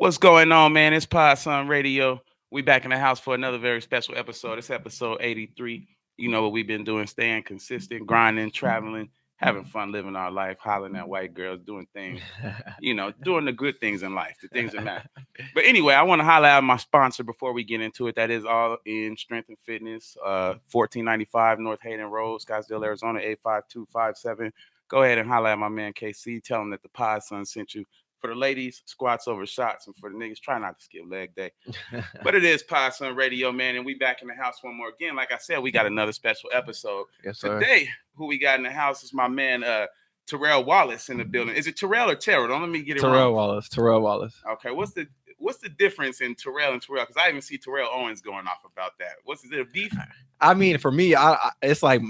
What's going on, man? It's Pod Sun Radio. We back in the house for another very special episode. It's episode 83. You know what we've been doing, staying consistent, grinding, traveling, having fun, living our life, hollering at white girls, doing things, doing the good things in life, the things that matter. But anyway, I want to highlight out my sponsor before we get into it. That is All in Strength and Fitness, 1495 North Hayden Road, Scottsdale, Arizona, 85257. Go ahead and highlight my man KC. Tell him that the Pod Sun sent you. For the ladies, squats over shots, and for the niggas, try not to skip leg day. But it is Pod Sun Radio, man, and we back in the house one more again. Like I said, we got another special episode. Yes, sir. Today, who we got in the house is my man Terrell Wallace in the building. Is it Terrell or Terrell? Don't let me get it Terrell wrong. Wallace. Terrell Wallace. Okay, what's the difference in Terrell and Terrell? Because I even see Terrell Owens going off about that. Is it a beef? I mean, for me, it's like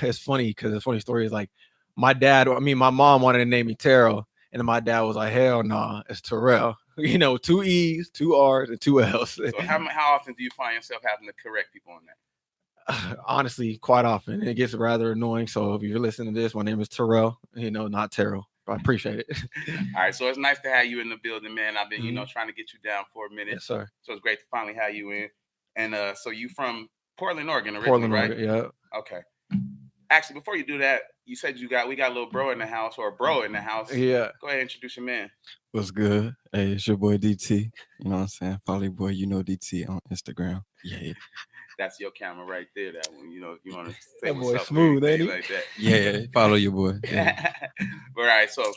it's funny because the funny story is like my mom wanted to name me Terrell. And then my dad was like, hell no, it's Terrell. 2 E's, 2 R's, and 2 L's. So how often do you find yourself having to correct people on that? Honestly, quite often. It gets rather annoying. So if you're listening to this, my name is Terrell, not Terrell. I appreciate it. All right, so it's nice to have you in the building, man. I've been, trying to get you down for a minute. Yes, sir. So it's great to finally have you in. And so you from Portland, Oregon originally, right? Oregon, yeah. Okay. Actually, before you do that, you said we got a little bro in the house or a bro in the house. Yeah. Go ahead and introduce your man. What's good? Hey, it's your boy DT. You know what I'm saying? Follow your boy, DT on Instagram. Yeah. That's your camera right there. That one, you want to say that what's boy up, smooth, ain't he? like that. Yeah, follow your boy. Yeah. All right, so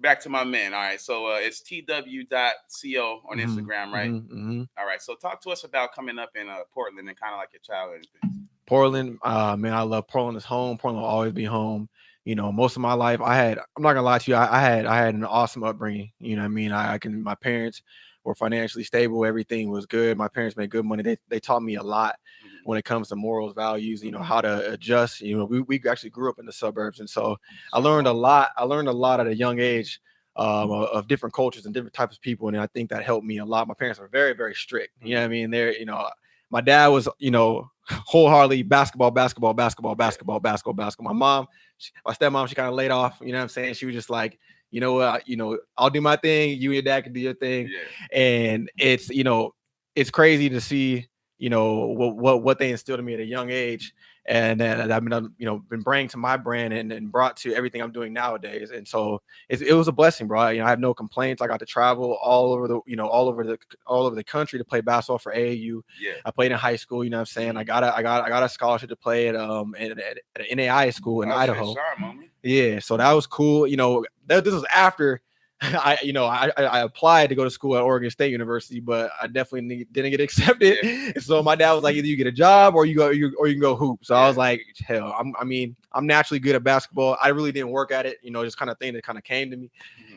back to my man. All right, so it's tw.co on Instagram, right? Mm-hmm. All right, so talk to us about coming up in Portland and kind of like your childhood and things. Portland, man, I love Portland. Is home. Portland will always be home. Most of my life, I'm not gonna lie to you, I had an awesome upbringing. You know what I mean? My parents were financially stable. Everything was good. My parents made good money. They taught me a lot when it comes to morals, values, how to adjust. We actually grew up in the suburbs. And so I learned a lot. I learned a lot at a young age of different cultures and different types of people. And I think that helped me a lot. My parents were very, very strict. You know what I mean? My dad was, wholeheartedly basketball. My mom, my stepmom, she kind of laid off. You know what I'm saying? She was just like, you know what, I'll do my thing. You and your dad can do your thing. Yeah. And it's, it's crazy to see, what they instilled in me at a young age. And then I've been, been bringing to my brand and brought to everything I'm doing nowadays. And so it was a blessing, bro. I have no complaints. I got to travel all over the country to play basketball for AAU. Yeah. I played in high school. You know what I'm saying? I got a scholarship to play at an NAIA school in Idaho. Yeah. So that was cool. This was after I applied to go to school at Oregon State University, but I definitely didn't get accepted. Yeah. So my dad was like, either you get a job or you can go hoop. So I was like, hell, I'm naturally good at basketball. I really didn't work at it, just kind of thing that kind of came to me.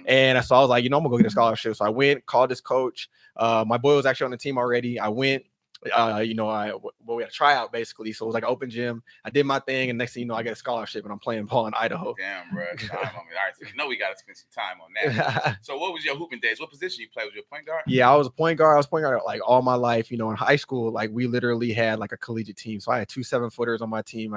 And so I was like, I'm gonna go get a scholarship. So I went, called this coach. My boy was actually on the team already. I went. We had a tryout basically, so it was like an open gym. I did my thing, and next thing you know, I get a scholarship, and I'm playing ball in Idaho. Damn, bro. All right, so we got to spend some time on that. So, what was your hooping days? What position you played? Was you a point guard? Yeah, I was a point guard. I was point guard like all my life. In high school, like we literally had like a collegiate team. So I had 2 7-footers on my team.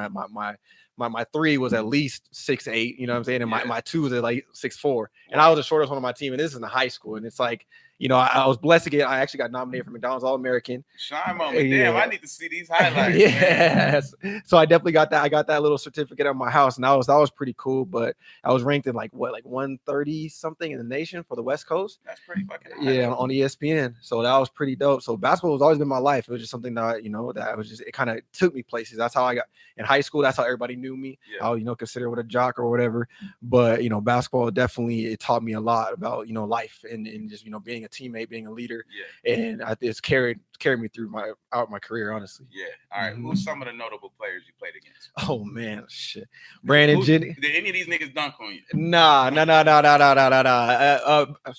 My 3 was at least 6'8", you know what I'm saying? And my 2 was at like 6'4". And I was the shortest one on my team. And this is in the high school. And it's like, I was blessed to I actually got nominated for McDonald's All-American. Shine moment. Damn, I need to see these highlights. Yes. So I definitely got that. I got that little certificate at my house, and that was pretty cool. But I was ranked in like 130 something in the nation for the West Coast. That's pretty fucking high. Yeah, on ESPN. So that was pretty dope. So basketball has always been my life. It was just something that it kind of took me places. That's how I got in high school. That's how everybody knew me. Yeah. I was considered with a jock or whatever. But basketball definitely, it taught me a lot about life and just being a teammate, being a leader. Yeah. And it's carried me through my career, honestly. Yeah. All right. Who's some of the notable players you played against? Oh man, shit. Brandon Jennings. Did any of these niggas dunk on you? Nah.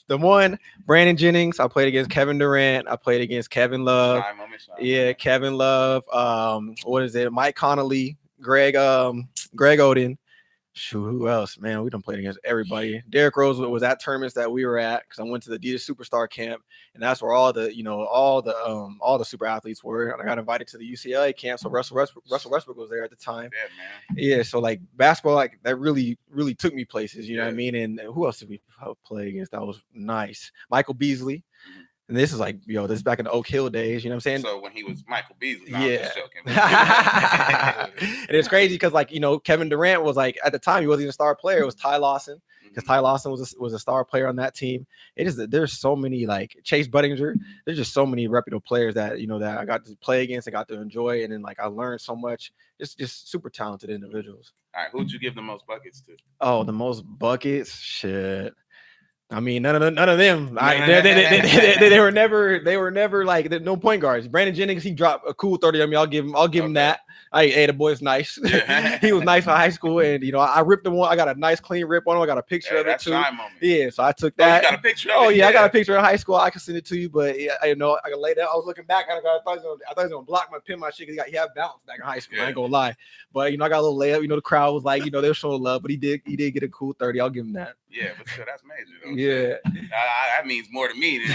The one, Brandon Jennings. I played against Kevin Durant. I played against Kevin Love. Yeah, Kevin Love. What is it? Mike Connolly, Greg Oden. Shoot, who else? Man, we done played against everybody. Derrick Rose was at tournaments that we were at because I went to the Adidas Superstar Camp, and that's where all the super athletes were. And I got invited to the UCLA camp, so Russell Westbrook was there at the time. Yeah, man. Yeah, so like basketball, like that really took me places. You know what I mean? And who else did we play against? That was nice. Michael Beasley. And this is like, this is back in the Oak Hill days, you know what I'm saying? So when he was Michael Beasley, no, I'm Yeah. just joking. And it's crazy because, like, Kevin Durant was like, at the time, he wasn't even a star player. It was Ty Lawson, because Ty Lawson was a star player on that team. It is, there's so many, like Chase Budinger. There's just so many reputable players that that I got to play against, I got to enjoy, and then like I learned so much. Just super talented individuals. All right, who'd you give the most buckets to? Oh, the most buckets, shit. I mean, none of them. They were never like no point guards. Brandon Jennings, he dropped a cool 30 on me. I'll give him that. Hey, the boy's nice. Yeah. He was nice for high school, and I ripped him one. I got a nice clean rip on him. I got a picture of it too. Yeah, so I took that. You got a picture of it? Oh yeah, I got a picture in high school. I can send it to you, but I can lay that. I was looking back, I thought he was gonna block my pin, my shit. He had balance back in high school. I ain't gonna lie, but I got a little layup. The crowd was like, they were showing love, but he did get a cool 30. I'll give him that. Yeah, but sure, that's major though. Yeah, that means more to me than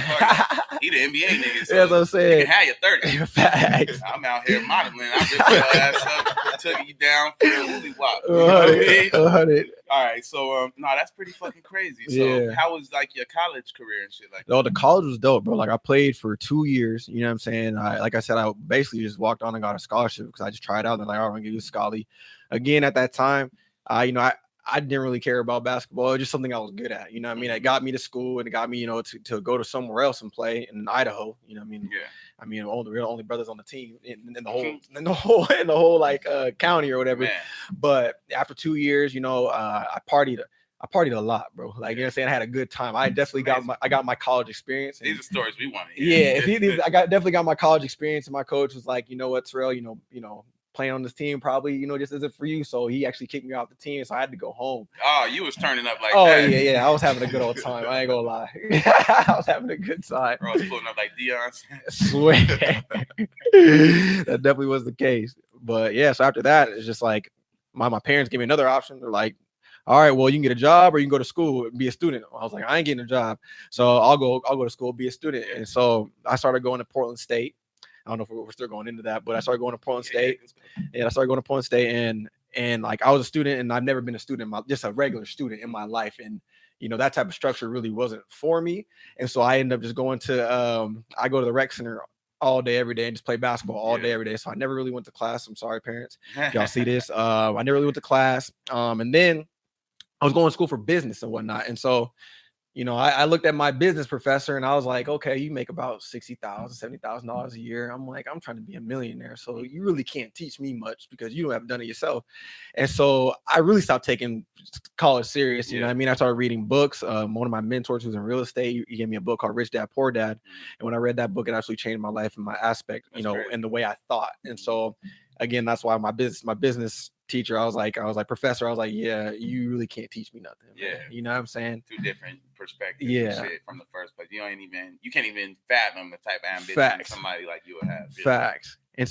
he the NBA nigga. So that's what I'm saying. You can have your 30. Facts. I'm out here modeling. I ripped your ass up, took you down for a woolly wop. You know what I mean? 100. All right, so no, that's pretty fucking crazy. So Yeah. how was like your college career and shit like that? No, the college was dope, bro. Like I played for 2 years. You know what I'm saying? Like I said, I basically just walked on and got a scholarship because I just tried out. And like, I'm gonna give you a scholarly. Again, at that time, I didn't really care about basketball. It was just something I was good at. You know what I mean? It got me to school and it got me, to go to somewhere else and play in Idaho. You know what I mean? Yeah. I mean, only brothers on the team in the whole like county or whatever. Man. But after 2 years, I partied a lot, bro. Like, you know what I'm saying? I had a good time. I definitely got my college experience. These are stories we want to hear. Yeah, definitely got my college experience, and my coach was like, you know what, Terrell, playing on this team probably, just isn't for you. So he actually kicked me off the team, so I had to go home. Oh, you was turning up like that. Oh, yeah. I was having a good old time. I ain't gonna lie. I was having a good time. Bro, I was pulling up like Deion. Swear. That definitely was the case. But yeah, so after that, it's just like my parents gave me another option. They're like, all right, well, you can get a job or you can go to school and be a student. I was like, I ain't getting a job. So I'll go to school, be a student. And so I started going to Portland State. I don't know if we're still going into that, but I started going to Portland State. And I started going to Portland State, and like I was a student, and I've never been a student, just a regular student in my life. And that type of structure really wasn't for me. And so I ended up just going to I go to the rec center all day, every day, and just play basketball all day, every day. So I never really went to class. I'm sorry, parents. Y'all see this. I never really went to class. And then I was going to school for business and whatnot. And so, I looked at my business professor and I was like, okay, you make about $60,000, $70,000 a year. I'm like, I'm trying to be a millionaire. So you really can't teach me much because you haven't done it yourself. And so I really stopped taking college serious. You know what I mean? I started reading books. One of my mentors who's in real estate, he gave me a book called Rich Dad, Poor Dad. And when I read that book, it actually changed my life and my aspect, and the way I thought. And so again, that's why my business teacher, I was like, professor, I was like, yeah, you really can't teach me nothing. Yeah. Man. You know what I'm saying? Two different perspectives. Yeah. Shit from the first place. You can't even fathom the type of ambition somebody like you would have. Really. Facts. And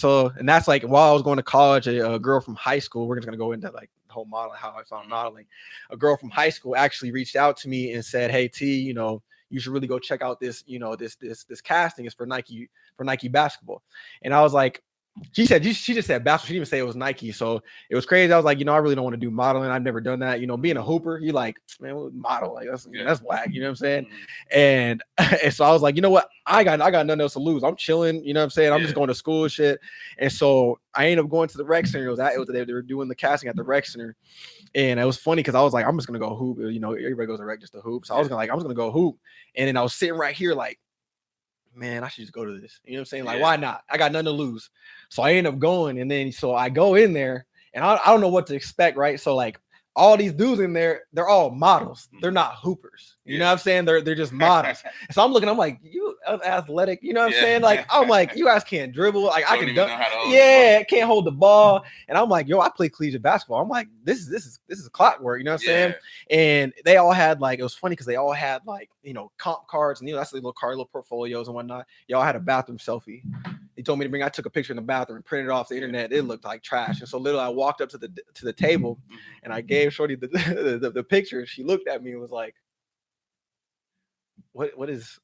that's like, while I was going to college, a girl from high school, we're just going to go into like the whole model, how I found modeling. A girl from high school actually reached out to me and said, hey, T, you should really go check out this, this casting is for Nike basketball. And I was like, she just said basketball. She didn't even say it was Nike. So it was crazy. I was like, I really don't want to do modeling. I've never done that. Being a hooper, you like, man, model, like that's whack. You know what I'm saying? And so I was like, you know what? I got nothing else to lose. I'm chilling. You know what I'm saying? I'm just going to school and shit. And so I ended up going to the rec center. They were doing the casting at the rec center. And it was funny because I was like, I'm just gonna go hoop. Everybody goes to rec just to hoop. So I was gonna go hoop. And then I was sitting right here like, man, I should just go to this. You know what I'm saying? Like, why not? I got nothing to lose. So I end up going, and then so I go in there, and I don't know what to expect, right? So like all these dudes in there, they're all models. They're not hoopers. You know what I'm saying? They're just models. So I'm looking, I'm like, you athletic, you know what I'm saying? Like, I'm like, you guys can't dribble. Like, I can dunk. Can't hold the ball. And I'm like, yo, I play collegiate basketball. I'm like, this is clockwork, you know what I'm saying? And they all had like, it was funny because they all had like, comp cards, and that's the little card, little portfolios and whatnot. Y'all had a bathroom selfie. He told me to bring. I took a picture in the bathroom and printed it off the internet. It looked like trash. And so literally, I walked up to the table, and I gave Shorty the picture. She looked at me and was like, "What is?"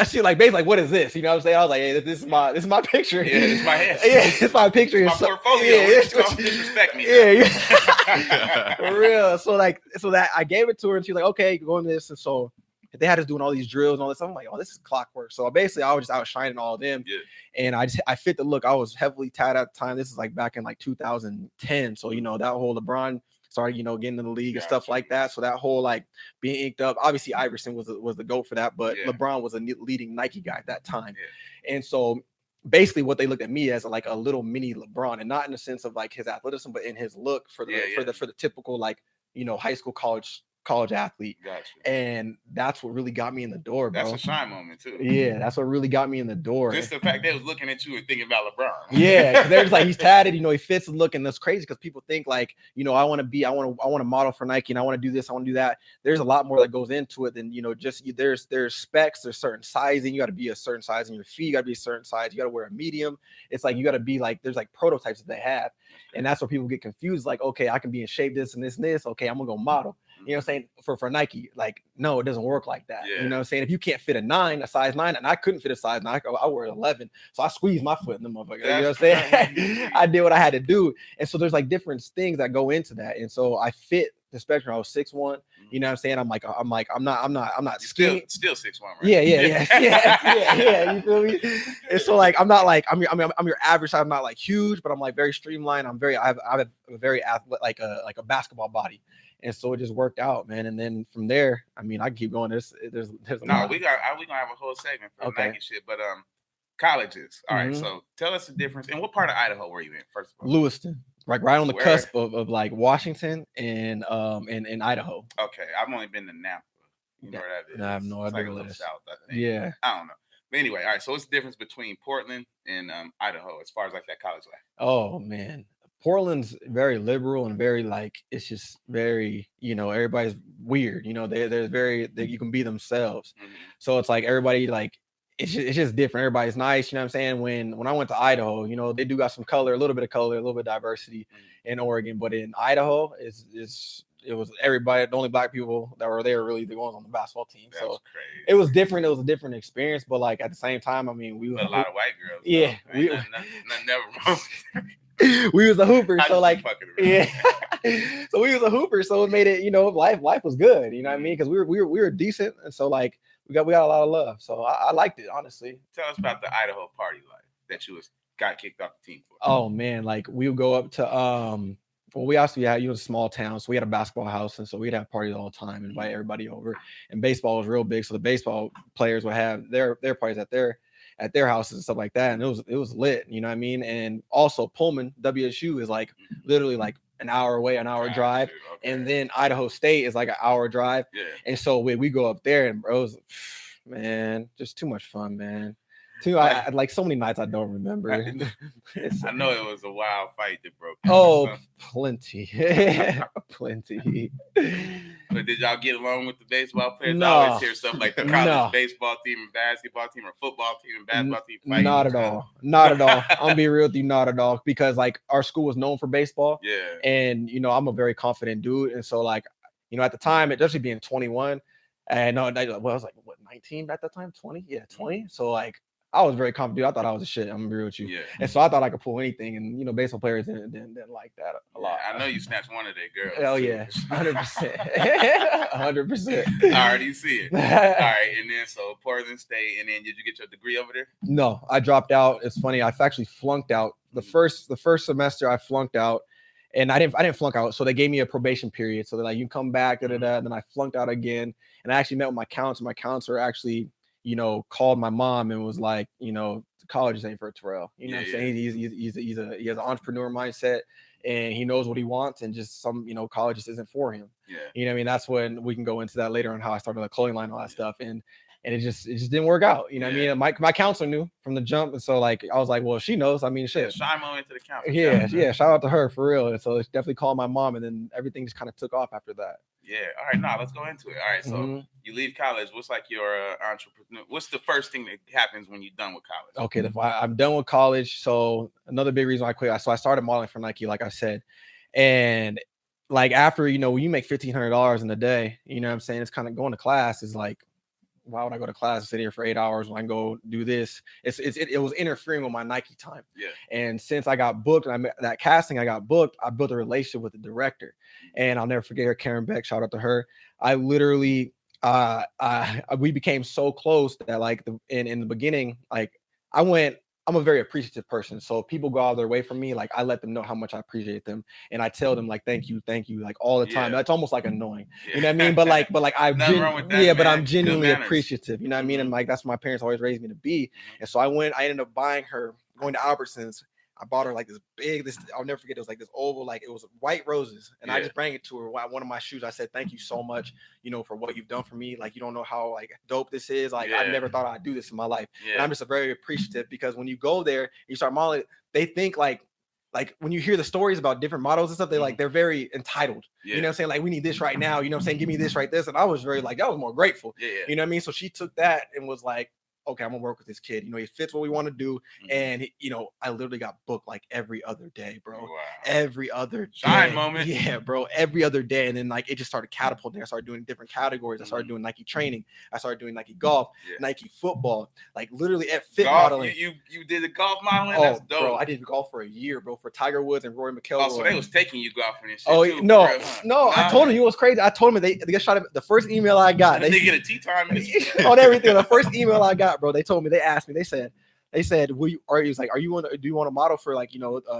She like basically like, "What is this?" You know what I'm saying? I was like, "Hey, this is my picture. Yeah, it's my head. Yeah, it's my picture. It's my portfolio. Don't disrespect me. Yeah, for real. So that I gave it to her, and she's like, "Okay, go on this." And so they had us doing all these drills and all this. I'm like, oh, this is clockwork. So basically, I was just outshining all of them, and I fit the look. I was heavily tatted at the time. This is like back in like 2010. So that whole LeBron started, getting in the league and stuff like that. So that whole like being inked up. Obviously, Iverson was the GOAT for that, but LeBron was a leading Nike guy at that time, and so basically what they looked at me as like a little mini LeBron, and not in the sense of like his athleticism, but in his look for the typical like high school college athlete. Gotcha. And that's what really got me in the door, bro. That's a shine moment too. Yeah, that's what really got me in the door. Just the fact they was looking at you and thinking about LeBron. Yeah, they're just like, he's tatted, he fits the look, and that's crazy because people think like, I want to model for Nike, and I want to do this, I want to do that. There's a lot more that goes into it than just there's specs, there's certain sizing. You got to be a certain size in your feet, you got to be a certain size, you got to wear a medium. It's like you got to be like, there's like prototypes that they have, and that's where people get confused. Like, okay, I can be in shape, this and this and this. Okay, I'm gonna go model. You know what I'm saying? For Nike, like, no, it doesn't work like that. You know what I'm saying? If you can't fit a size 9, and I couldn't fit a size 9, I wear 11. So I squeezed my foot in the motherfucker. You know what I'm saying? I did what I had to do. And so there's like different things that go into that. And so I fit the spectrum. I was 6'1". You know what I'm saying? I'm not skinny. Still 6'1", right? Yeah. You feel me? And so like I'm not like I'm your average size. I'm not like huge, but I'm like very streamlined. I have a very athletic, like a basketball body. And so it just worked out, man. And then from there, I mean, I can keep going. There's we gonna have a whole segment for Nike shit, but colleges. All right, so tell us the difference. And what part of Idaho were you in, first of all? Lewiston, like right on the cusp of like Washington and Idaho. Okay, I've only been to Napa. You know where that is? I have no idea. Like a little south, I think. Yeah, I don't know. But anyway, all right. So what's the difference between Portland and Idaho as far as like that college life? Oh man. Portland's very liberal and very like, it's just very, everybody's weird. They're very, you can be themselves. So it's like everybody like, it's just different. Everybody's nice. You know what I'm saying? When I went to Idaho, they do got some color, a little bit of color, a little bit of diversity in Oregon, but in Idaho, it was everybody. The only black people that were there really the ones on the basketball team. That's so crazy. It was different. It was a different experience, but like at the same time, I mean, we were a lot of white girls. Yeah, never wrong. We was a hooper, so like so we was a hooper, so it made it, life was good, you know what I mean, because we were decent, and so like we got a lot of love, so I liked it, honestly. Tell us about the Idaho party life that you got kicked off the team for. Oh man, like we would go up to well, we also had, a small town, so we had a basketball house, and so we'd have parties all the time, invite everybody over, and baseball was real big, so the baseball players would have their parties at their houses and stuff like that, and it was lit, you know what I mean? And also Pullman, WSU is like literally like an hour away, an hour drive, and then Idaho State is like an hour drive, and so we go up there, and bro, it was, man, just too much fun, man. I like so many nights I don't remember. I know it was a wild fight that broke. Oh, plenty. But did y'all get along with the baseball players? No. I always hear stuff like the college baseball team and basketball team or football team and basketball team fighting. Not at all. Not at all. I'm being real with you, not at all. Because like our school was known for baseball. Yeah. And I'm a very confident dude. And so like, at the time, especially being 21, and I was like, what, 19 at that time? 20? Yeah, 20. So like I was very confident. Dude, I thought I was a shit. I'm gonna be real with you. Yeah. And so I thought I could pull anything. And baseball players didn't like that a lot. I know you snatched one of their girls. Hell yeah, 100%. 100%. I already see it. All right, and then so Portland State, and then did you get your degree over there? No, I dropped out. It's funny. I've actually flunked out the first semester. I flunked out, and I didn't flunk out. So they gave me a probation period. So they're like, you come back, and then I flunked out again. And I actually met with my counselor. My counselor actually, called my mom and was like, college is ain't for Terrell. You know what I'm saying? He has an entrepreneur mindset, and he knows what he wants, and just college just isn't for him. Yeah. You know what I mean? That's when we can go into that later on, how I started the clothing line and all that stuff. And it just didn't work out. You know what I mean? My counselor knew from the jump. And so like, I was like, well, if she knows, I mean, shit. Shimo into the counselor. Yeah. Shout out to her for real. And so it's definitely called my mom, and then everything just kind of took off after that. Yeah. All right. Now let's go into it. All right. So you leave college. What's like your entrepreneur? What's the first thing that happens when you're done with college? Okay. I'm done with college. So another big reason I quit. So I started modeling for Nike, like I said, and like after, when you make $1,500 in a day, you know what I'm saying? It's kind of going to class is like, why would I go to class and sit here for 8 hours when I can go do this? It was interfering with my Nike time. Yeah. And since I got booked, and that casting I got booked, I built a relationship with the director. And I'll never forget her, Karen Beck. Shout out to her. I literally we became so close that like in the beginning, like I went. I'm a very appreciative person, so if people go out of their way for me, like I let them know how much I appreciate them, and I tell them like thank you, like all the time. Yeah. That's almost like annoying, Yeah. you know what I mean? But like Nothing wrong with that, yeah, but man. I'm Good genuinely manners. appreciative, you know what I mean? And Mhm. like that's what my parents always raised me to be, Mhm. and so I ended up buying her going to Albertsons. I bought her like this. I'll never forget. It was like this oval, like it was white roses, and I Yeah. just bring it to her. One of my shoes. I said, "Thank you so much, for what you've done for me. Like you don't know how like dope this is. Like I Yeah. never thought I'd do this in my life, and Yeah. I'm just a very appreciative because when you go there, you start modeling. They think like when you hear the stories about different models and stuff, Mhm. they're very entitled. You know Yeah. what I'm saying? Like we need this right now. You know what I'm saying? Give me this right this. And I was very like I was more grateful. Yeah. Yeah. You know what I mean? So she took that and was like, okay, I'm gonna work with this kid. He fits what we want to do. Mhm. And I literally got booked like every other day, bro. Wow. Every other Shine day. moment. Yeah, bro. Every other day. And then like it just started catapulting. I started doing different categories. I started Mhm. doing Nike training. I started doing Nike golf, Yeah. Nike football, like literally at fit Golf. modeling. You did the golf modeling. That's Oh, dope. bro, I did golf for a year, bro, for Tiger Woods and Rory McIlroy. Oh, so they was taking you golfing and shit Oh too. For no, real, huh? no! I told him it was crazy. I told him they got shot at the first email I got. They get a tea time on everything. The first email I got, bro, they told me, they asked me, they said, "Will you?" Are you like, "Are you want? Do you want to model for like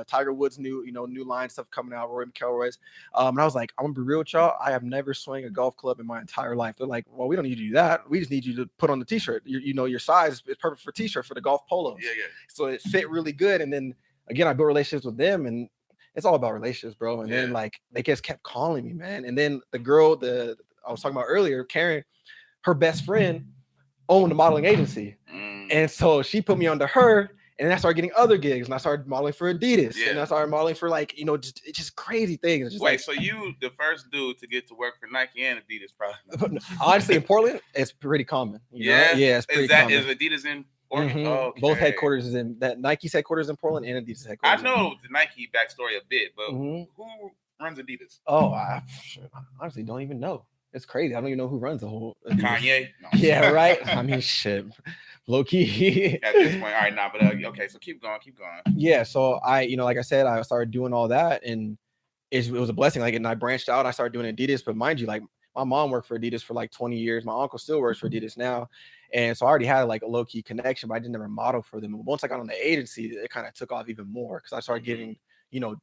Tiger Woods' new line stuff coming out, Rory McIlroy's?" And I was like, "I'm gonna be real with y'all. I have never swung a golf club in my entire life." They're like, "Well, we don't need you to do that. We just need you to put on the t-shirt. Your size is perfect for t-shirt for the golf polos." Yeah. So it fit really good. And then again, I built relationships with them, and it's all about relationships, bro. And then Yeah. like they just kept calling me, man. And then the girl, I was talking about earlier, Karen, her best friend owned a modeling agency. Mm. And so she put me onto her, and then I started getting other gigs, and I started modeling for Adidas, Yeah. and I started modeling for like just crazy things. It's just Wait, like, so you the first dude to get to work for Nike and Adidas, probably? honestly, in Portland, it's pretty common. Yeah. Yeah, it's pretty Is that common. is Adidas in Oregon? Okay. Both headquarters is in that Nike's headquarters in Portland and Adidas I headquarters. know the Nike backstory a bit, but Mhm. who runs Adidas? Oh, I honestly don't even know. It's crazy. I don't even know who runs the whole Adidas. Kanye? No. Yeah, right. I mean, shit, low key. At this point, all right, nah, but okay, so keep going. Yeah, so like I said, I started doing all that, and it was a blessing. Like, and I branched out. I started doing Adidas, but mind you, like my mom worked for Adidas for like 20 years. My uncle still works for Adidas now, and so I already had like a low key connection, but I didn't never model for them. And once I got on the agency, it kind of took off even more because I started getting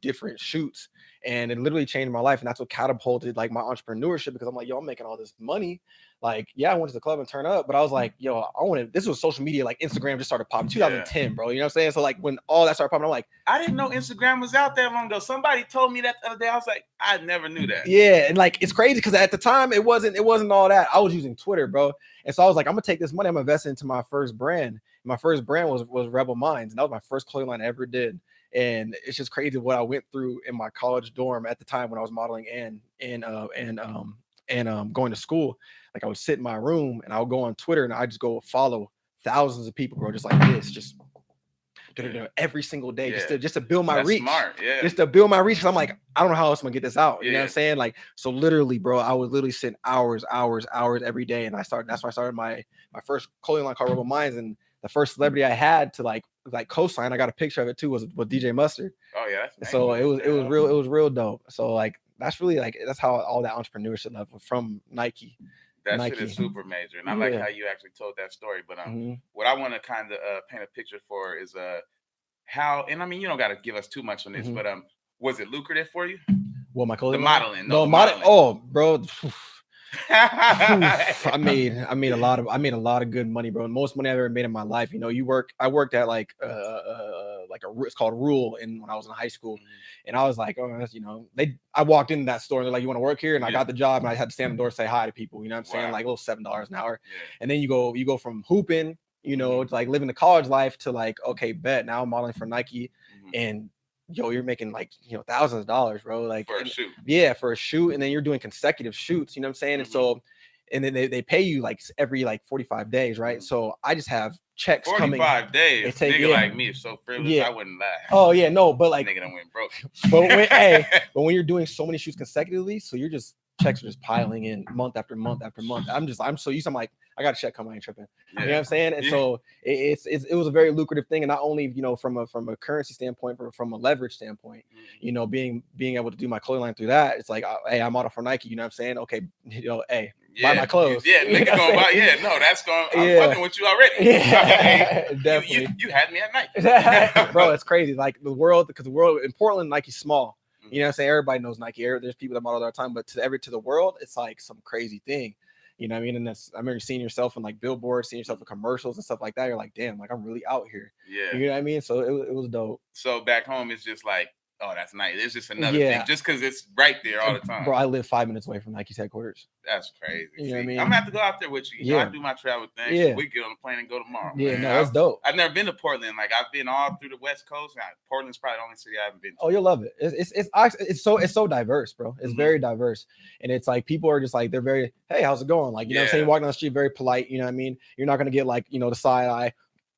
different shoots, and it literally changed my life. And that's what catapulted like my entrepreneurship, because I'm like, yo, I'm making all this money. Like, yeah, I went to the club and turn up, but I was like, yo, I wanted. This was social media, like Instagram just started popping, 2010, bro. You know what I'm saying? So like when all that started popping, I'm like, I didn't know Instagram was out that long ago. Somebody told me that the other day. I was like, I never knew that. yeah, and like it's crazy because at the time it wasn't all that. I was using Twitter, bro, and so I was like, I'm gonna take this money, I'm investing into my first brand. My first brand was Rebel Minds, and that was my first clothing line I ever did. And it's just crazy what I went through in my college dorm at the time when I was modeling and going to school. Like I would sit in my room and I would go on Twitter and I just go follow thousands of people, bro, just like this, just every single day, just to build my reach. Smart, yeah. Just to build my reach. Cause I'm like, I don't know how else I'm gonna get this out. You know Yeah. what I'm saying? Like, so literally, bro, I was literally sitting hours every day. And that's why I started my first clothing line called Rebel Minds. And the first celebrity I had to like co-sign, I got a picture of it too, was DJ Mustard. Oh yeah. That's So nice. it was real dope. So like that's really like that's how all that entrepreneurship level from Nike. That Nike. shit is super major, and I like how you actually told that story. But what I want to kind of paint a picture for is how, and I mean, you don't got to give us too much on this, but was it lucrative for you? Well, my clothing the line? modeling, no, the modeling. Oh, bro. I made a lot of good money, bro. Most money I've ever made in my life. I worked at like it's called Rule when I was in high school, and I was like, oh, that's, I walked into that store and they're like, you want to work here, and I got the job, and I had to stand at the door and say hi to people. You know what I'm saying? Like a little $7 an hour, and then you go from hooping, to like living the college life to like, okay, bet now I'm modeling for Nike, and you're making like thousands of dollars, bro. Like for a shoot. Yeah, for a shoot, and then you're doing consecutive shoots. You know what I'm saying? And so, and then they pay you like every like 45 days, right? So I just have checks 45 coming. 45 days. Nigga like me is so privileged. I wouldn't lie. Oh yeah, no, but like nigga done went broke. but when you're doing so many shoots consecutively, so you're just checks are just piling in month after month after month. I'm so used. I'm like, I got a check coming, I ain't tripping. Yeah. You know what I'm saying? And Yeah. so it was a very lucrative thing, and not only from a currency standpoint, but from a leverage standpoint. Being able to do my clothing line through that, it's like, hey, I'm model for Nike. You know what I'm saying? Okay, hey, buy my clothes. Yeah, nigga gonna buy. Yeah, no, that's going. I'm fucking with you already. Yeah, definitely. You had me at Nike, bro. It's crazy. Like the world in Portland, Nike's small. You know what I'm saying? Everybody knows Nike. There's people that model all the time, but to the world, it's like some crazy thing. You know what I mean? And I remember seeing yourself in like billboards, seeing yourself in commercials and stuff like that. You're like, damn, like I'm really out here. Yeah. You know what I mean? So it was dope. So back home, it's just like, oh, that's nice. It's just another thing, just because it's right there all the time. Bro, I live 5 minutes away from Nike's headquarters. That's crazy. You know what I mean? I'm gonna have to go out there with you. You know, I do my travel thing. So we get on the plane and go tomorrow. Yeah, man. no, that's dope. I've never been to Portland. Like I've been all through the West Coast. Now, Portland's probably the only city I haven't been to. Oh, you'll love it. It's so diverse, bro. It's very diverse, and it's like people are just like they're very, hey, how's it going? Like you know what I'm saying, walking down the street, very polite. You know what I mean? You're not gonna get like the side eye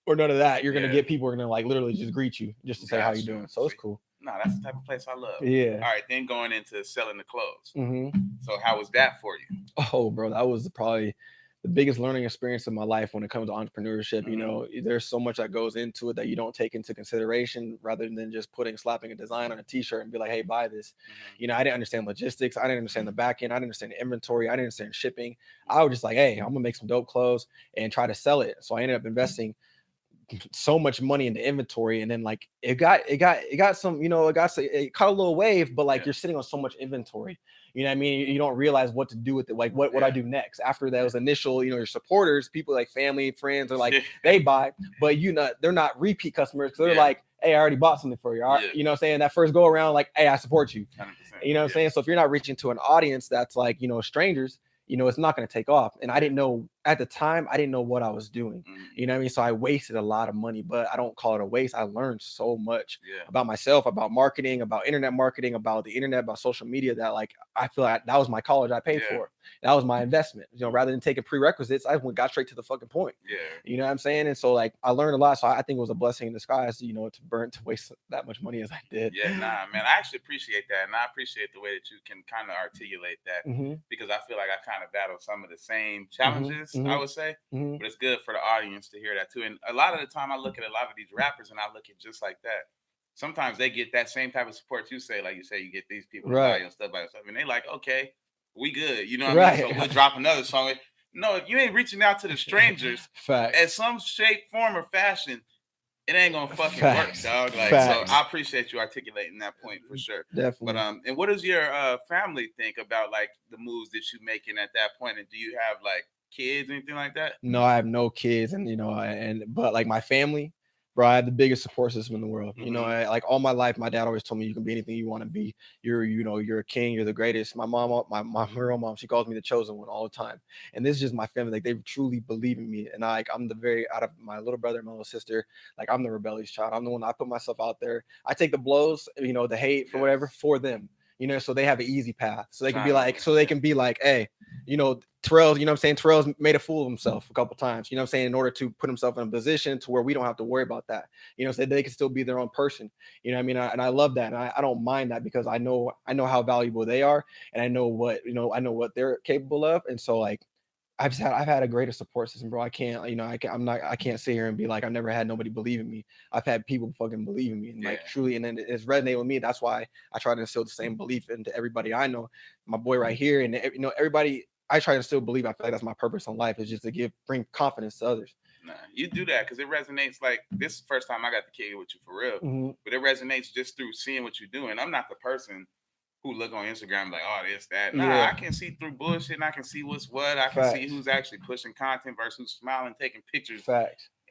or none of that. You're gonna get people who are gonna like literally just greet you just to say how you doing. So it's cool. No, that's the type of place I love. Yeah. All right, then going into selling the clothes. So how was that for you? Oh, bro, that was probably the biggest learning experience of my life when it comes to entrepreneurship. You know, there's so much that goes into it that you don't take into consideration rather than just slapping a design on a t-shirt and be like, hey, buy this. You know, I didn't understand logistics. I didn't understand the back end. I didn't understand the inventory. I didn't understand shipping. I was just like, hey, I'm gonna make some dope clothes and try to sell it. So I ended up investing so much money into inventory, and then like it got some, it caught a little wave, but like you're sitting on so much inventory, you know what I mean? You don't realize what to do with it. Like what I do next after those initial, your supporters, people like family, friends are like they buy, but they're not repeat customers because they're like, hey, I already bought something for you. You know what I'm saying? That first go around, like, hey, I support you. 100%. You know what I'm saying? So if you're not reaching to an audience that's like, strangers, it's not going to take off. And I didn't know at the time, I didn't know what I was doing. You know what I mean? So I wasted a lot of money, but I don't call it a waste. I learned so much about myself, about marketing, about internet marketing, about the internet, about social media, that like, I feel like that was my college I paid for. That was my investment. Rather than taking prerequisites, I got straight to the fucking point. You know what I'm saying? And so like, I learned a lot. So I think it was a blessing in disguise, to waste that much money as I did. Yeah, nah, man, I actually appreciate that. And I appreciate the way that you can kind of articulate that, because I feel like I kind of battle some of the same challenges, I would say, but it's good for the audience to hear that too. And a lot of the time I look at a lot of these rappers and I look at just like that. Sometimes they get that same type of support you say, like you say, you get these people to buy your stuff by yourself, and they like, okay, we good, you know what I mean? So we'll drop another song. No, if you ain't reaching out to the strangers in some shape, form, or fashion, it ain't gonna fucking work, dog. Like, so I appreciate you articulating that point for sure. Definitely. But and what does your family think about like the moves that you making at that point? And do you have like kids or anything like that? No, I have no kids, and but like my family, bro, I have the biggest support system in the world. Like all my life, my dad always told me you can be anything you want to be. You're a king. You're the greatest. My mom, her own mom, she calls me the chosen one all the time. And this is just my family. Like they truly believe in me. And I'm out of my little brother and my little sister, like I'm the rebellious child. I'm the one. I put myself out there. I take the blows, the hate for whatever for them. So they have an easy path. So they can be like, hey, Terrell, Terrell's made a fool of himself a couple times, in order to put himself in a position to where we don't have to worry about that, so they can still be their own person, and I love that. And I don't mind that because I know how valuable they are, and I know what they're capable of. And so like, I've had a greater support system, bro. I can't sit here and be like, I've never had nobody believe in me. I've had people fucking believe in me, and like truly, and then it's resonated with me. That's why I try to instill the same belief into everybody I know, my boy right here, and everybody. I try to still believe. I feel like that's my purpose in life, is just to bring confidence to others. Nah, you do that because it resonates. Like this is the first time I got to kick it with you for real, but it resonates just through seeing what you're doing. I'm not the person who look on Instagram like, oh, this, that. Nah, I can see through bullshit, and I can see what's what. I can see who's actually pushing content versus who's smiling, taking pictures.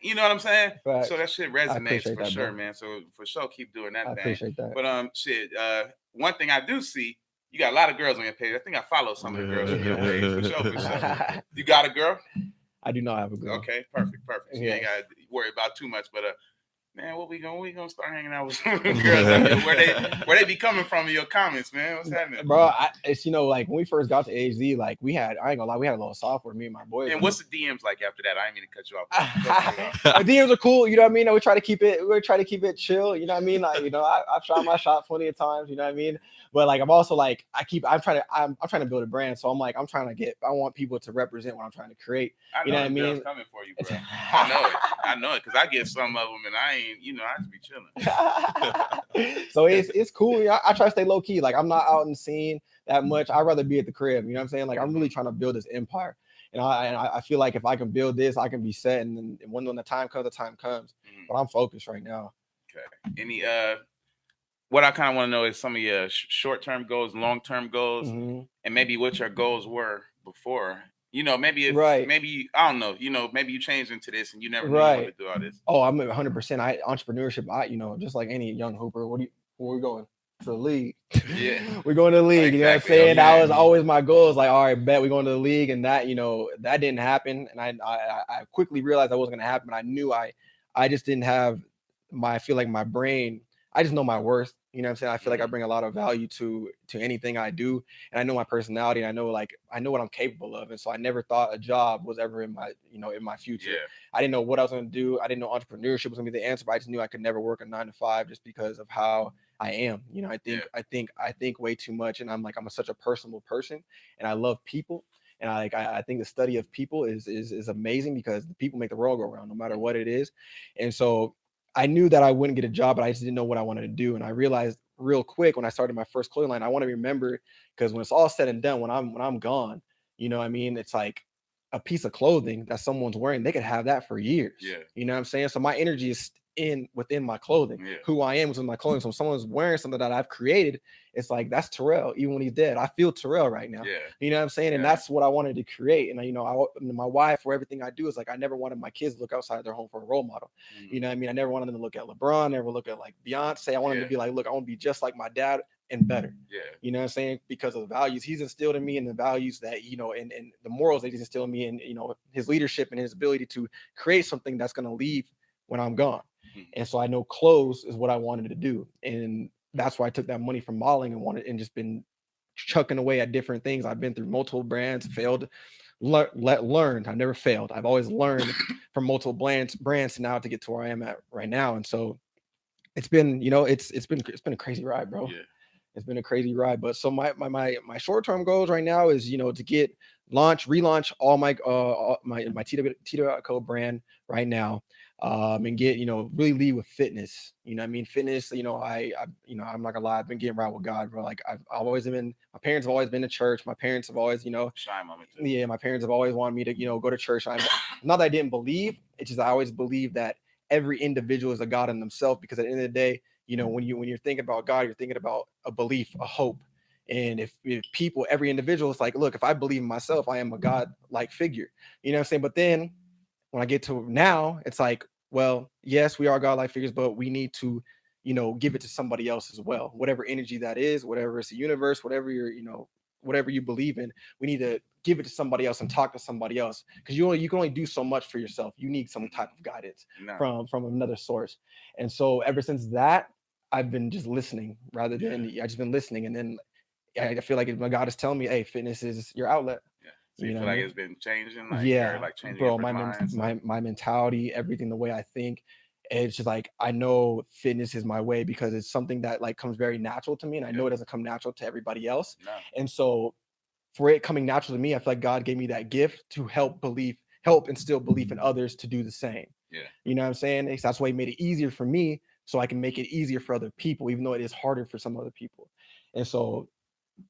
You know what I'm saying? So that shit resonates for sure, man. So for sure, keep doing that thing. I appreciate that. But one thing I do see, you got a lot of girls on your page. I think I follow some of the girls on your page for sure. You got a girl? I do not have a girl. Okay, perfect. You ain't got to worry about too much. But Man, we gonna start hanging out with some of them girls out here? Where they be coming from in your comments, man? What's happening? Bro, it's like when we first got to AZ, like we had, I ain't gonna lie, we had a little software, me and my boys. And what's the DMs like after that? I didn't mean to cut you off. The DMs are cool, you know what I mean? We try to keep it chill, you know what I mean? Like, I've shot my shot plenty of times, you know what I mean? But like I'm also like I'm trying to build a brand. So I want people to represent what I'm trying to create. I know what I mean? Coming for you, bro. I know it because I get some of them and I ain't, I just be chilling. So it's cool. I try to stay low key. Like I'm not out in the scene that much. I'd rather be at the crib. You know what I'm saying? Like I'm really trying to build this empire. And I feel like if I can build this, I can be set. And then when the time comes, the time comes. But I'm focused right now. Okay. Any what I kind of want to know is some of your short-term goals, long-term goals, and maybe what your goals were before. Maybe maybe I don't know. Maybe you changed into this and you never knew you wanted to do all this. Oh, I'm 100%. Entrepreneurship. Just like any young hooper. Where we going? To the league. Yeah, we're going to the league. Exactly. You know what I'm saying? That was always my goal. It's like, all right, bet we're going to the league, and that that didn't happen. And I quickly realized that wasn't going to happen. I knew I just didn't have I feel like my brain. I just know my worth. You know what I'm saying? I feel like I bring a lot of value to anything I do. And I know my personality. And I know what I'm capable of. And so I never thought a job was ever in my future. Yeah. I didn't know what I was going to do. I didn't know entrepreneurship was going to be the answer, but I just knew I could never work a 9 to 5 just because of how I am. I think way too much. And I'm such a personable person and I love people. And I think the study of people is amazing because the people make the world go around no matter what it is. And so I knew that I wouldn't get a job, but I just didn't know what I wanted to do. And I realized real quick when I started my first clothing line, I want to remember because when it's all said and done, when I'm gone, it's like a piece of clothing that someone's wearing, they could have that for years. Yeah. You know what I'm saying? So my energy is within my clothing. Yeah. Who I am within my clothing. So if someone's wearing something that I've created, it's like that's Terrell, even when he's dead. I feel Terrell right now. Yeah. You know what I'm saying? And that's what I wanted to create. And my wife, for everything I do, is like I never wanted my kids to look outside their home for a role model. You know what I mean? I never wanted them to look at LeBron, never look at like Beyonce. I wanted them to be like, look, I want to be just like my dad and better. Yeah. You know what I'm saying? Because of the values he's instilled in me and the values that, and the morals that he's instilled in me and, his leadership and his ability to create something that's going to leave when I'm gone. And so I know clothes is what I wanted to do. And that's why I took that money from modeling and just been chucking away at different things. I've been through multiple brands, failed, learned. I've never failed. I've always learned from multiple brands now to get to where I am at right now. And so it's been, it's been a crazy ride, bro. Yeah. It's been a crazy ride. But so my short-term goals right now is, to relaunch all my TW.co brand right now. And get, really lead with fitness. You know what I mean? Fitness, I'm not gonna lie, I've been getting right with God, bro. Like I've always been, my parents have always been to church. My parents have always, my parents have always wanted me to, go to church. Not that I didn't believe, it's just I always believe that every individual is a God in themselves, because at the end of the day, when you're thinking about God, you're thinking about a belief, a hope. And if people, every individual is like, look, if I believe in myself, I am a God-like figure. You know what I'm saying? But then when I get to now, it's like, well, yes, we are godlike figures, but we need to, give it to somebody else as well. Whatever energy that is, whatever it's the universe, whatever whatever you believe in, we need to give it to somebody else and talk to somebody else. Because you can only do so much for yourself. You need some type of guidance from another source. And so ever since that, I've been just listening rather than I just been listening. And then I feel like my God is telling me, hey, fitness is your outlet. Yeah. So you feel like it's been changing? Changing bro, my mentality, everything, the way I think. It's just like, I know fitness is my way because it's something that like comes very natural to me. And I know it doesn't come natural to everybody else. No. And so for it coming natural to me, I feel like God gave me that gift to help instill belief in others to do the same. Yeah. You know what I'm saying? That's why he made it easier for me so I can make it easier for other people, even though it is harder for some other people. And so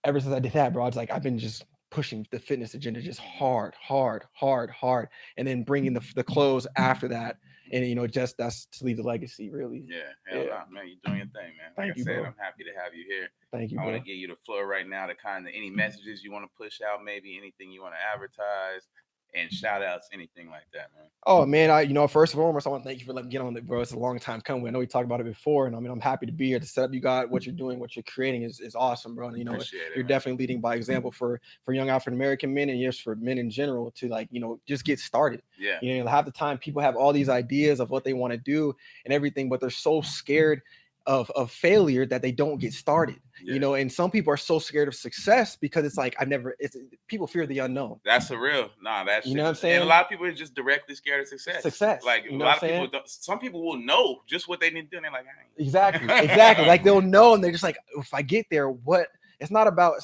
ever since I did that, bro, I was like, I've been just pushing the fitness agenda just hard, and then bringing the clothes after that, and just that's to leave the legacy, really. Yeah, hell no, man, you're doing your thing, man. Like I said, I'm happy to have you here. Thank you, I want to give you the floor right now to kind of any messages you want to push out, maybe anything you want to advertise, and shout outs, anything like that, man. Oh man, first and foremost, I want to thank you for letting me get on it, bro. It's a long time coming. I know we talked about it before, and I mean, I'm happy to be here. The setup you got, what you're doing, what you're creating is awesome, bro. And Appreciate it, you're man. definitely leading by example for young African American men and yes, for men in general to like, just get started. Yeah. Half the time people have all these ideas of what they want to do and everything, but they're so scared of failure that they don't get started. Yeah. And some people are so scared of success because it's like it's people fear the unknown. That's a real that You shit. know what I'm saying? And a lot of people are just directly scared of success. Success. Like You a know lot what of I'm people saying? don't, some people will know just what they need to do and they're like, I ain't. Exactly. Like they'll know and they're just like, if I get there, what it's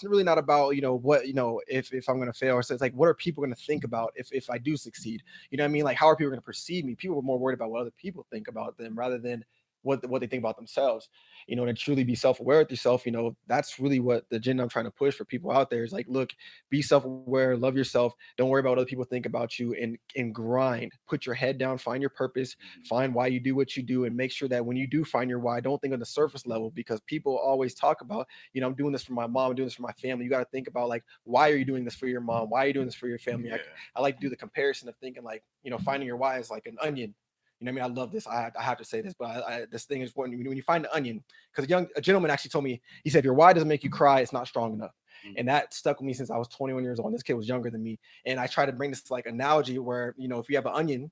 really not about, what, if I'm gonna fail. So it's like, what are people gonna think about if I do succeed? You know what I mean? Like, how are people gonna perceive me? People are more worried about what other people think about them rather than what they think about themselves. To truly be self-aware with yourself, that's really what the agenda I'm trying to push for people out there is like, look, be self-aware, love yourself, don't worry about what other people think about you, and grind, put your head down, find your purpose, find why you do what you do, and make sure that when you do find your why, don't think on the surface level, because people always talk about, I'm doing this for my mom, I'm doing this for my family. You got to think about, like, why are you doing this for your mom, why are you doing this for your family? Yeah. I like to do the comparison of thinking like, finding your why is like an onion. I mean, I love this. I have to say this, but this thing is when you find the onion, because a gentleman actually told me, he said, if your why doesn't make you cry, it's not strong enough. And that stuck with me since I was 21 years old. And this kid was younger than me. And I try to bring this like analogy where, if you have an onion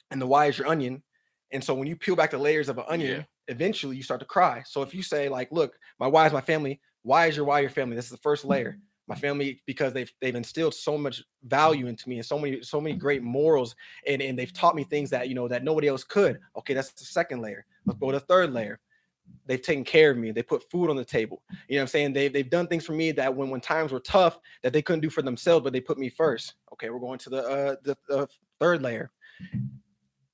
and the why is your onion. And so when you peel back the layers of an onion, eventually you start to cry. So if you say like, look, my why is my family. Why is your why your family? This is the first layer. My family, because they've instilled so much value into me and so many great morals, and they've taught me things that that nobody else could. Okay, that's the second layer. Let's go to the third layer. They've taken care of me. They put food on the table. You know what I'm saying? They've done things for me that when times were tough that they couldn't do for themselves, but they put me first. Okay, we're going to the third layer.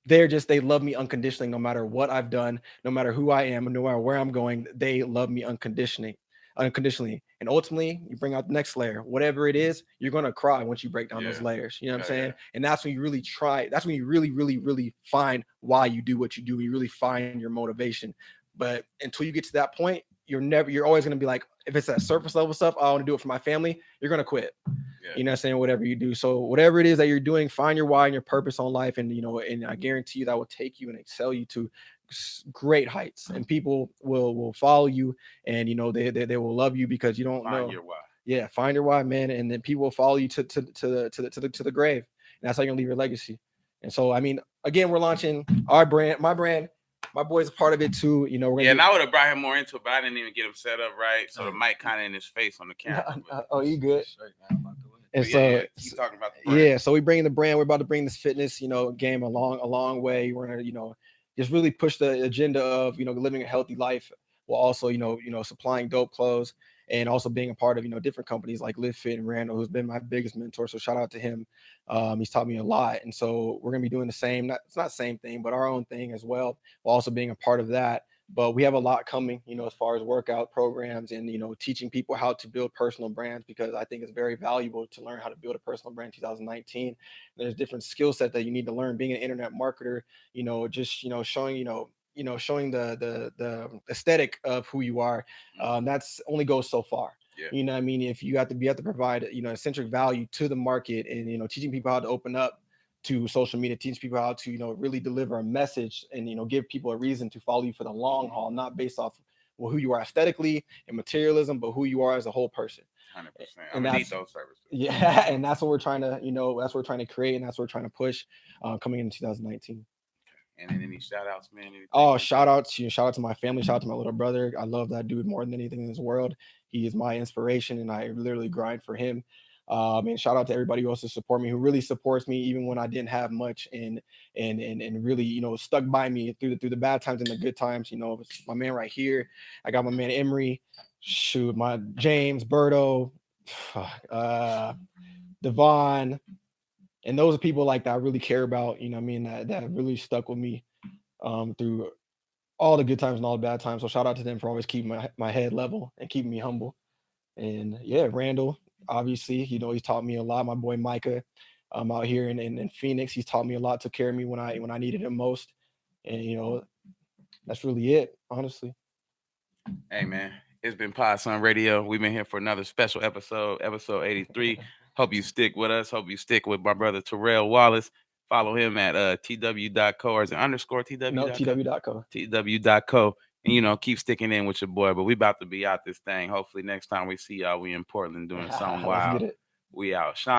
They love me unconditionally no matter what I've done, no matter who I am, no matter where I'm going. They love me unconditionally. And ultimately, you bring out the next layer. Whatever it is, you're gonna cry once you break down those layers. You know what I'm saying? And that's when you really try. That's when you really, really, really find why you do what you do. You really find your motivation. But until you get to that point, you're always gonna be like, if it's that surface level stuff, I want to do it for my family, you're gonna quit. You know what I'm saying? Whatever you do. So whatever it is that you're doing, find your why and your purpose on life. And, and I guarantee you that will take you and excel you to great heights, and people will follow you, and, they will love you because you don't know. Your why. Yeah. Find your why, man. And then people will follow you to the grave. And that's how you're gonna leave your legacy. And so, I mean, again, we're launching our brand, my brand. My boy's a part of it too. And I would have brought him more into it, but I didn't even get him set up right. So the mic kind of in his face on the camera. Oh, you good? And so, keep talking about the brand. So we bring the brand. We're about to bring this fitness, game a long way. We're gonna, just really push the agenda of, living a healthy life, while also, supplying dope clothes, and also being a part of, different companies like Live Fit and Randall, who's been my biggest mentor. So shout out to him. He's taught me a lot, and so we're gonna be doing the same. It's not the same thing, but our own thing as well, while also being a part of that. But we have a lot coming, as far as workout programs and, teaching people how to build personal brands, because I think it's very valuable to learn how to build a personal brand in 2019. There's different skill set that you need to learn. Being an internet marketer, just, showing, showing the aesthetic of who you are. That's only goes so far. You know what I mean? If you have to provide, eccentric value to the market, and, teaching people how to open up to social media, teach people how to, really deliver a message, and, give people a reason to follow you for the long haul, not based off who you are aesthetically and materialism, but who you are as a whole person. 100%. I'm gonna need those services. Yeah, and that's what we're trying to, that's what we're trying to create, and that's what we're trying to push coming in 2019. And then any shout outs, man? Shout out to my family, shout out to my little brother. I love that dude more than anything in this world. He is my inspiration, and I literally grind for him. And shout out to everybody who also support me, who really supports me even when I didn't have much, and really, stuck by me through the bad times and the good times. My man right here. I got my man Emery, shoot, my James, Berto, Devon, and those are people like that I really care about. I mean, that really stuck with me through all the good times and all the bad times. So shout out to them for always keeping my head level and keeping me humble. And yeah, Randall, obviously, he's taught me a lot. My boy Micah, out here in Phoenix, he's taught me a lot, took care of me when I needed him most. And that's really it, honestly. Hey man, it's been Pod Sun Radio. We've been here for another special episode 83. Hope you stick with us. Hope you stick with my brother Terrell Wallace. Follow him at tw.co, or is it underscore No, tw.co? tw.co. tw.co. And, keep sticking in with your boy. But we about to be out this thing. Hopefully next time we see y'all, we in Portland doing something Let's wild. get it. We out. Sean.